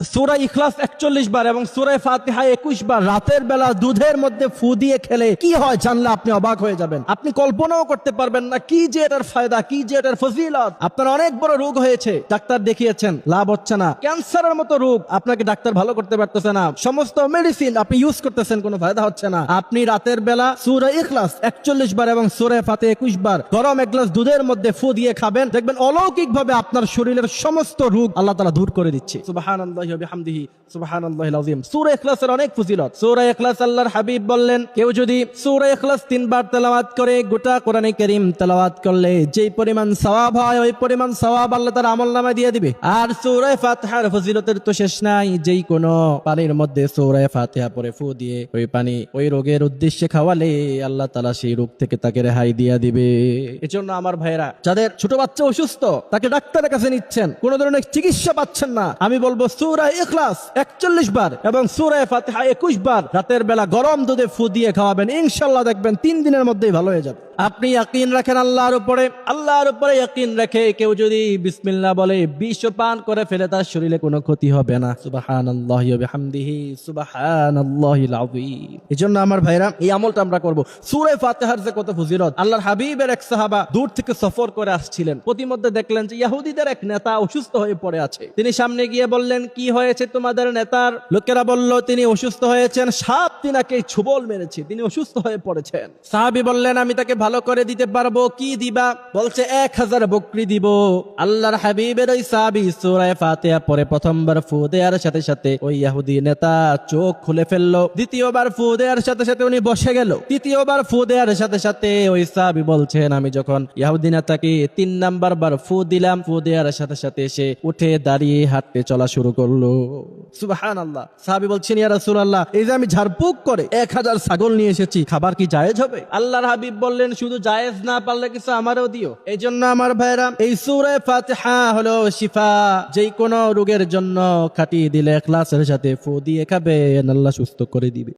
সূরা ইখলাস ৪১ বার এবং সূরা ফাতিহা ২১ বার রাতের বেলা দুধের মধ্যে ফু দিয়ে খেলে কি হয় জানলে আপনি অবাক হয়ে যাবেন। আপনি কল্পনাও করতে পারবেন না কি যে এটার ফায়দা, কি যে এটার ফজিলত। আপনার অনেক বড় রোগ হয়েছে, ডাক্তার দেখিয়েছেন, লাভ হচ্ছে না, ক্যান্সারের মতো রোগ, আপনাকে ডাক্তার ভালো করতে পারতেছে না, সমস্ত মেডিসিন আপনি ইউজ করতেছেন, কোনো ফায়দা হচ্ছে না। আপনি রাতের বেলা সূরা ইখলাস ৪১ বার এবং সূরা ফাতিহা ২১ বার গরম এক গ্লাস দুধের মধ্যে ফু দিয়ে খাবেন, দেখবেন অলৌকিক ভাবে আপনার শরীরের সমস্ত রোগ আল্লাহ তাআলা দূর করে দিচ্ছে। সুবহানাল্লাহি ওয়া বিহামদিহি সুবহানাল্লাহিল আযীম। সূরা ইখলাসের অনেক ফজিলত। সূরা ইখলাস আল্লাহর হাবিব বললেন, কেউ যদি সূরা ইখলাস ৩ বার তেলাওয়াত করে, গোটা কোরআনে কারীম তেলাওয়াত করলে যেই পরিমাণ সওয়াব হয় ওই পরিমাণ সওয়াব আল্লাহ তার আমলনামায় দিয়ে দিবে। আর সূরা ফাতিহার ফজিলতের তো শেষ নাই। যেই কোন পানির মধ্যে সূরা ফাতিহা পড়ে ফু দিয়ে ওই পানি ওই রোগের উদ্দেশ্যে খাওয়ালে আল্লাহ তাআলা সেই রোগ থেকে তাকে রেহাই দিয়ে দিবে। এজন্য আমার ভাইরা, যাদের ছোট বাচ্চা অসুস্থ তাকে ডাক্তারের কাছে নিচ্ছেন, কোন ধরনের চিকিৎসা পাচ্ছেন না, আমি বলবো সূরা ইখলাস ৪১ বার এবং সূরা ফাতিহা ২১ বার রাতের বেলা গরম দুধে ফু দিয়ে খাওয়াবেন, ইনশাআল্লাহ দেখবেন ৩ দিনের মধ্যেই ভালো হয়ে যাবে। আপনি ইয়াকিন রাখেন আল্লাহর উপরে, আল্লাহর উপরে ইয়াকিন রেখে কেউ যদি বিসমিল্লাহ বলে বিষ পান করে ফেলে তার শরীরে কোনো ক্ষতি হবে না। সুবহানাল্লাহি ওয়া বিহামদিহি সুবহানাল্লাহিল আযীম। এজন্য আমার ভাইরা এই আমলটা আমরা করব। সূরা ফাতিহার যে কত ফজিলত, আল্লাহর হাবিবের এক সাহাবা দূর থেকে সফর করে আসছিলেন, প্রতিমধ্যে দেখলেন যে ইহুদিদের এক নেতা অসুস্থ হয়ে পড়ে আছে। তিনি সামনে গিয়ে বললেন, কি হয়েছে তোমাদের নেতার? লোকেরা বলল তিনি অসুস্থ হয়েছেন, সাপ তিনাকে ছোবল মেরেছে, তিনি অসুস্থ হয়ে পড়েছেন। সাহাবী বললেন, আমি তাকে ভালো করে দিতে পারবো, কি দিবা? বলছে ১০০০ বকরি দিব। আল্লাহর হাবিবের ওই সাহাবী সূরা ফাতিহা পরে প্রথমবার ফু দেওয়ার সাথে সাথে ওই ইহুদি নেতা চোখ খুলে ফেললো। দ্বিতীয়বার ফু দেওয়ার সাথে সাথে উনি বসে গেল। তৃতীয়বার ফু দেওয়ার সাথে সাথে ওই সাহাবী বলছেন, আমি যখন ইহুদি নেতাকে ৩ নাম্বার বার ফু দিলাম, ফু দেওয়ার সাথে সাথে সে উঠে দাঁড়িয়ে হাঁটতে চলা শুরু করলো। সুবহানাল্লাহ। সাহাবী বলছেন, ইয়া রাসূলুল্লাহ, এই যে আমি ঝাড়ফুঁক করে ১০০০ ছাগল নিয়ে এসেছি, খাবার কি জায়েজ হবে? আল্লাহর হাবিব বললেন, শুধু জায়েজ না পারলে কিছু আমারও দিও। এই জন্য আমার ভাইরা, এই সূরা ফাতিহা হলো শিফা। যেই কোনো রোগের জন্য খাটিয়ে দিলে ইখলাসের সাথে ফু দিয়ে খাবেন, আল্লাহ সুস্থ করে দিবে।